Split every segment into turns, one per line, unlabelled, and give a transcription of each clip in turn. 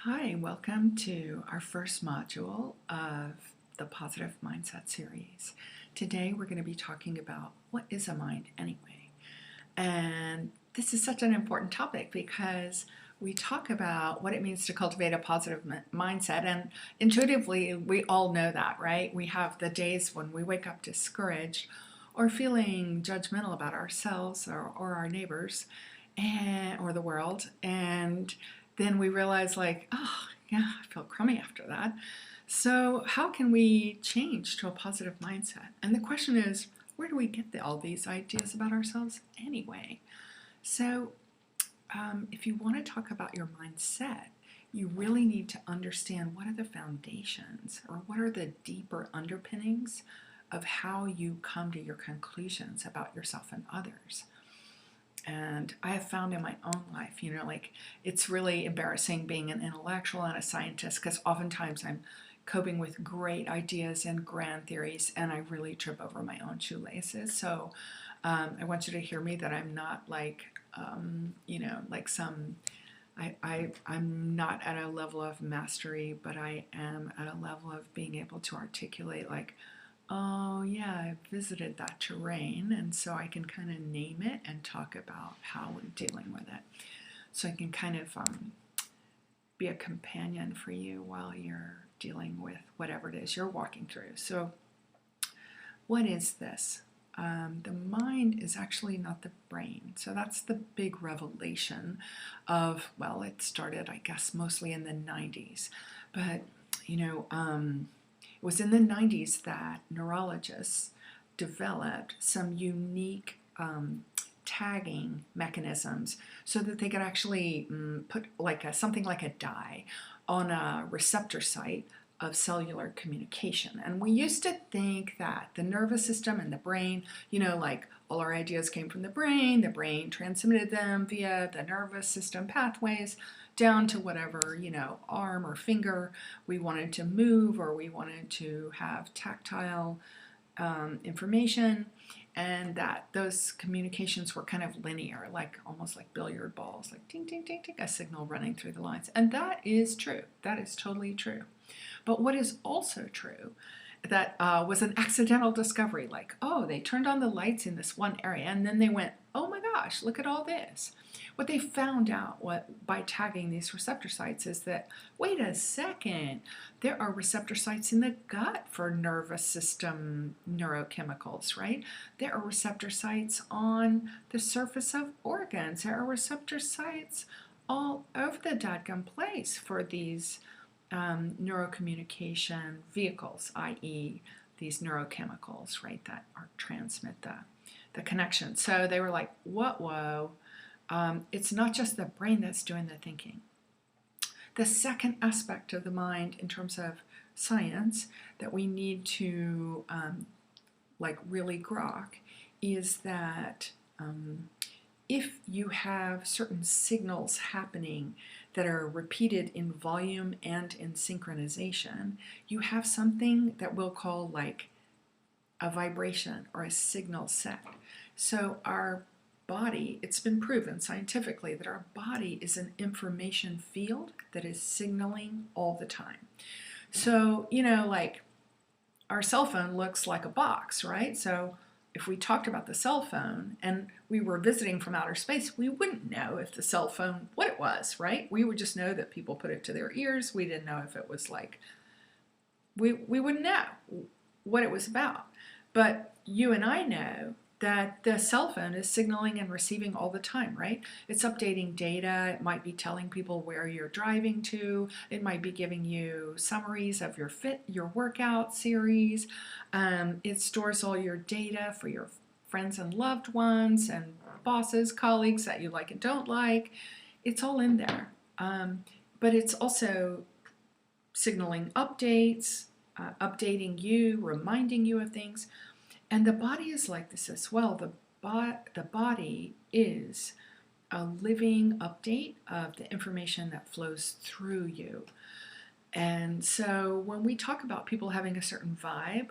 Hi, welcome to our first module of the Positive Mindset series. Today we're going to be talking about what is a mind anyway. And this is such an important topic because we talk about what it means to cultivate a positive mindset, and intuitively we all know that, right? We have the days when we wake up discouraged or feeling judgmental about ourselves or our neighbors or the world, and then we realize oh yeah, I feel crummy after that. So how can we change to a positive mindset? And the question is, where do we get all these ideas about ourselves anyway? So if you want to talk about your mindset, you really need to understand what are the foundations or what are the deeper underpinnings of how you come to your conclusions about yourself and others. And I have found in my own life, it's really embarrassing being an intellectual and a scientist because oftentimes I'm coping with great ideas and grand theories and I really trip over my own shoelaces. So I want you to hear me that I'm not I'm not at a level of mastery, but I am at a level of being able to articulate oh yeah, I visited that terrain, and so I can kind of name it and talk about how we're dealing with it. So I can kind of be a companion for you while you're dealing with whatever it is you're walking through. So what is this? The mind is actually not the brain. So that's the big revelation of, well, it started, I guess, mostly in the 90s. But, it was in the 90s that neurologists developed some unique tagging mechanisms so that they could actually put something like a dye on a receptor site of cellular communication. And we used to think that the nervous system and the brain, all our ideas came from the brain transmitted them via the nervous system pathways down to whatever, arm or finger we wanted to move, or we wanted to have tactile information, and that those communications were kind of linear, almost like billiard balls, like ting, ting, ting, ting, a signal running through the lines. And that is true. That is totally true. But what is also true that was an accidental discovery, oh, they turned on the lights in this one area, and then they went, oh my gosh, look at all this. What they found out by tagging these receptor sites is that, wait a second, there are receptor sites in the gut for nervous system neurochemicals, right? There are receptor sites on the surface of organs. There are receptor sites all over the dadgum place for these neurocommunication vehicles, i.e. these neurochemicals, right, that transmit the connection. So they were like, whoa. It's not just the brain that's doing the thinking. The second aspect of the mind in terms of science that we need to really grok is that if you have certain signals happening that are repeated in volume and in synchronization, you have something that we'll call a vibration or a signal set. So our body, it's been proven scientifically that our body is an information field that is signaling all the time. So, our cell phone looks like a box, right? So if we talked about the cell phone and we were visiting from outer space, we wouldn't know if the cell phone, what it was, right? We would just know that people put it to their ears. We didn't know if it was we wouldn't know what it was about. But you and I know that the cell phone is signaling and receiving all the time, right? It's updating data. It might be telling people where you're driving to. It might be giving you summaries of your workout series. It stores all your data for your friends and loved ones and bosses, colleagues that you like and don't like. It's all in there. But it's also signaling updates, updating you, reminding you of things. And the body is like this as well. The body is a living update of the information that flows through you. And so when we talk about people having a certain vibe,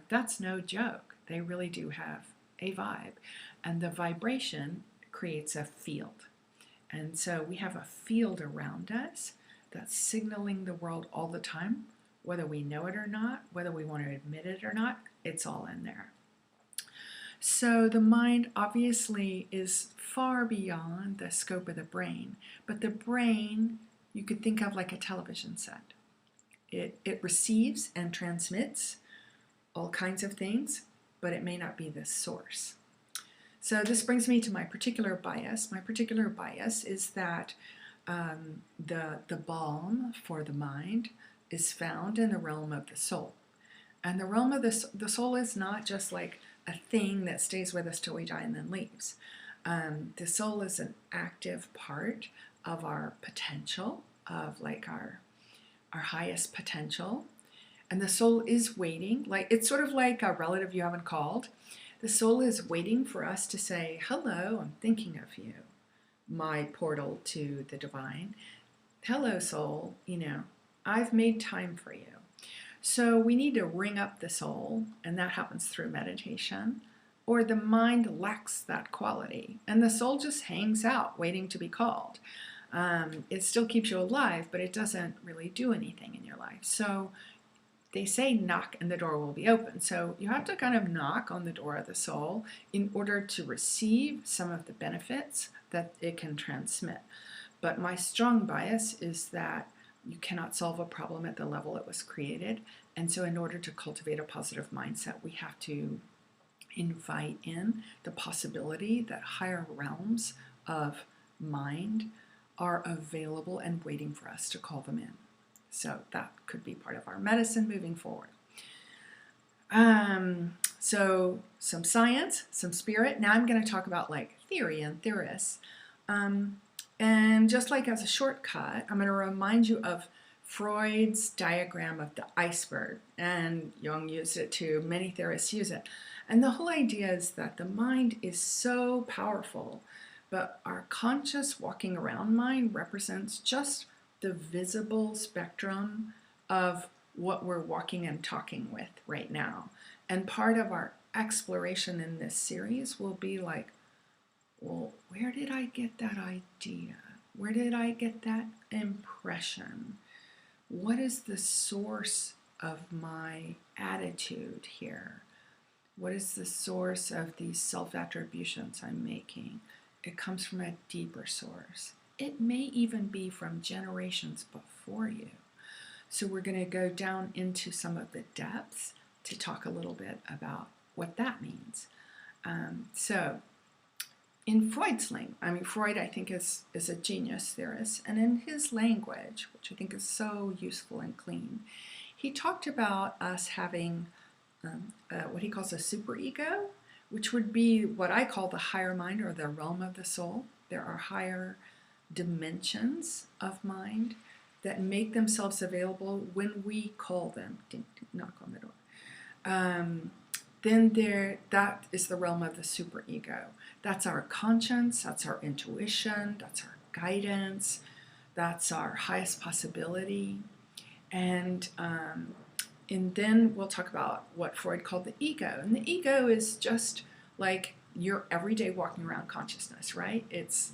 that's no joke. They really do have a vibe. And the vibration creates a field. And so we have a field around us that's signaling the world all the time, whether we know it or not, whether we want to admit it or not, it's all in there. So the mind obviously is far beyond the scope of the brain, but the brain you could think of like a television set. It receives and transmits all kinds of things, but it may not be the source. So this brings me to my particular bias. My particular bias is that the balm for the mind is found in the realm of the soul. And the realm of the soul is not just like a thing that stays with us till we die and then leaves. The soul is an active part of our potential, of like our highest potential. And the soul is waiting, like it's sort of like a relative you haven't called. The soul is waiting for us to say, hello, I'm thinking of you, my portal to the divine. Hello, soul, I've made time for you. So we need to ring up the soul, and that happens through meditation, or the mind lacks that quality, and the soul just hangs out waiting to be called. It still keeps you alive, but it doesn't really do anything in your life. So they say knock and the door will be open. So you have to kind of knock on the door of the soul in order to receive some of the benefits that it can transmit. But my strong bias is that you cannot solve a problem at the level it was created. And so in order to cultivate a positive mindset, we have to invite in the possibility that higher realms of mind are available and waiting for us to call them in. So that could be part of our medicine moving forward. So some science, some spirit. Now I'm going to talk about like theory and theorists. And just like as a shortcut, I'm going to remind you of Freud's diagram of the iceberg. And Jung used it too. Many theorists use it. And the whole idea is that the mind is so powerful, but our conscious walking around mind represents just the visible spectrum of what we're walking and talking with right now. And part of our exploration in this series will be like, well, where did I get that idea? Where did I get that impression? What is the source of my attitude here? What is the source of these self-attributions I'm making? It comes from a deeper source. It may even be from generations before you. So we're going to go down into some of the depths to talk a little bit about what that means. So in Freud's language, Freud I think is a genius theorist, and in his language, which I think is so useful and clean, he talked about us having what he calls a superego, which would be what I call the higher mind or the realm of the soul. There are higher dimensions of mind that make themselves available when we call them, knock on the door. Then that is the realm of the superego. That's our conscience, that's our intuition, that's our guidance, that's our highest possibility. And then we'll talk about what Freud called the ego. And the ego is just like your everyday walking around consciousness, right? It's,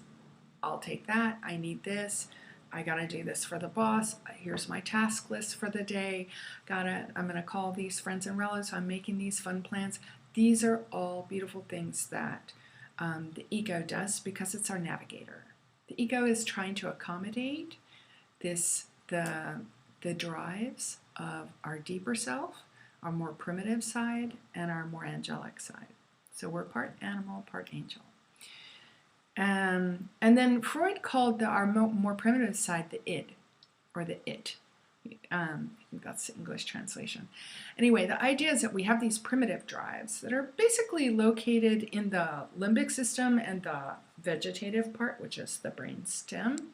I'll take that, I need this, I gotta do this for the boss, here's my task list for the day, I'm gonna call these friends and relatives, I'm making these fun plans. These are all beautiful things that the ego does because it's our navigator. The ego is trying to accommodate the drives of our deeper self, our more primitive side, and our more angelic side. So we're part animal, part angel. And then Freud called our more primitive side the id, or the it. I think that's the English translation. Anyway, the idea is that we have these primitive drives that are basically located in the limbic system and the vegetative part, which is the brain stem.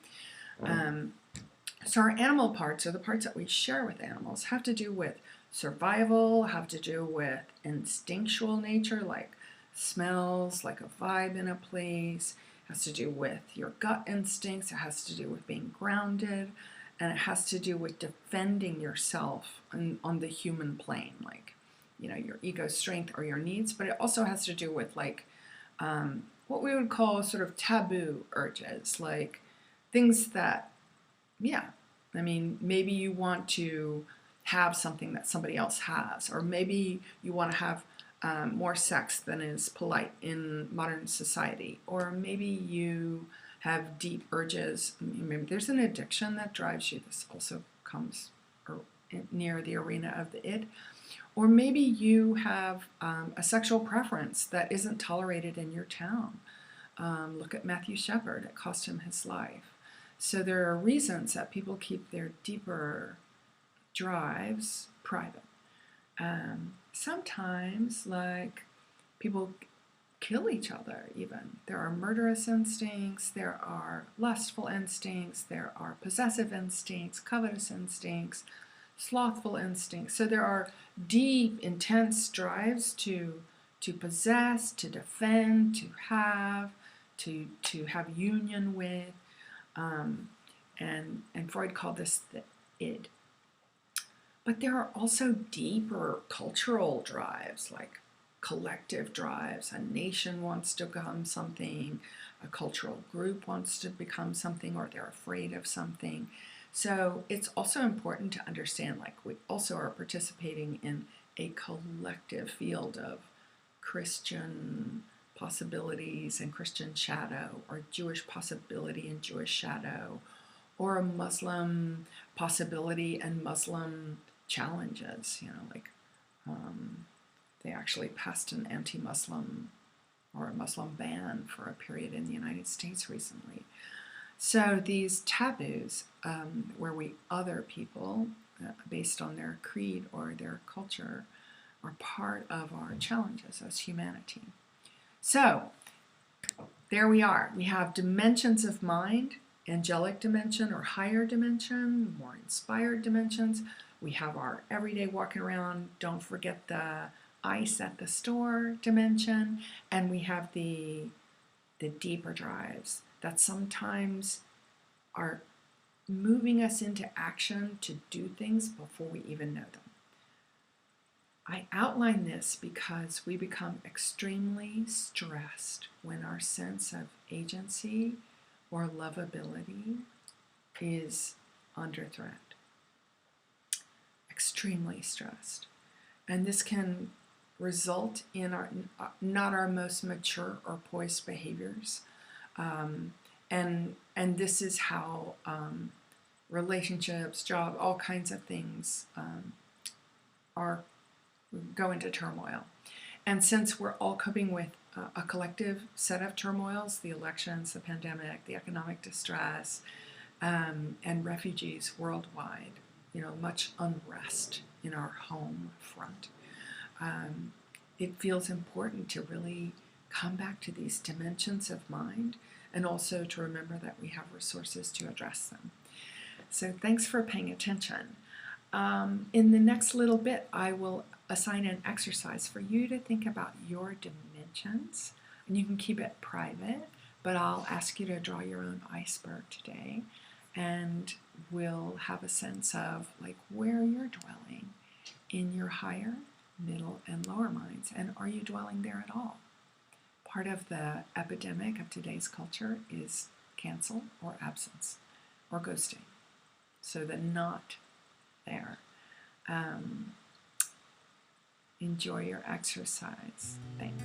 So our animal parts, or the parts that we share with animals, have to do with survival, have to do with instinctual nature, like smells, like a vibe in a place. It has to do with your gut instincts. It has to do with being grounded. And it has to do with defending yourself on the human plane, like, your ego strength or your needs. But it also has to do with, like, what we would call sort of taboo urges, like things that, I mean, maybe you want to have something that somebody else has, or maybe you want to have more sex than is polite in modern society, or maybe you have deep urges. Maybe there's an addiction that drives you. This also comes near the arena of the id. Or maybe you have a sexual preference that isn't tolerated in your town. Look at Matthew Shepard. It cost him his life. So there are reasons that people keep their deeper drives private. Sometimes, like, people kill each other even. There are murderous instincts, there are lustful instincts, there are possessive instincts, covetous instincts, slothful instincts. So there are deep, intense drives to possess, to defend, to have union with. And Freud called this the id. But there are also deeper cultural drives, like collective drives. A nation wants to become something, a cultural group wants to become something, or they're afraid of something. So it's also important to understand, like, we also are participating in a collective field of Christian possibilities and Christian shadow, or Jewish possibility and Jewish shadow, or a Muslim possibility and Muslim challenges. Like they actually passed an anti-Muslim or a Muslim ban for a period in the United States recently. So these taboos, where we other people based on their creed or their culture, are part of our challenges as humanity. So there we are. We have dimensions of mind, angelic dimension or higher dimension, more inspired dimensions. We have our everyday walking around, don't forget the ice at the store dimension, and we have the deeper drives that sometimes are moving us into action to do things before we even know them. I outline this because we become extremely stressed when our sense of agency or lovability is under threat. Extremely stressed. And this can result in not our most mature or poised behaviors. And this is how relationships, job, all kinds of things go into turmoil. And since we're all coping with a collective set of turmoils, the elections, the pandemic, the economic distress, and refugees worldwide, much unrest in our home front, it feels important to really come back to these dimensions of mind, and also to remember that we have resources to address them. So thanks for paying attention. In the next little bit, I will assign an exercise for you to think about your dimensions, and you can keep it private, but I'll ask you to draw your own iceberg today, and we'll have a sense of like where you're dwelling in your higher, middle, and lower minds, and are you dwelling there at all? Part of the epidemic of today's culture is cancel or absence or ghosting. So the not there. Enjoy your exercise. Thanks.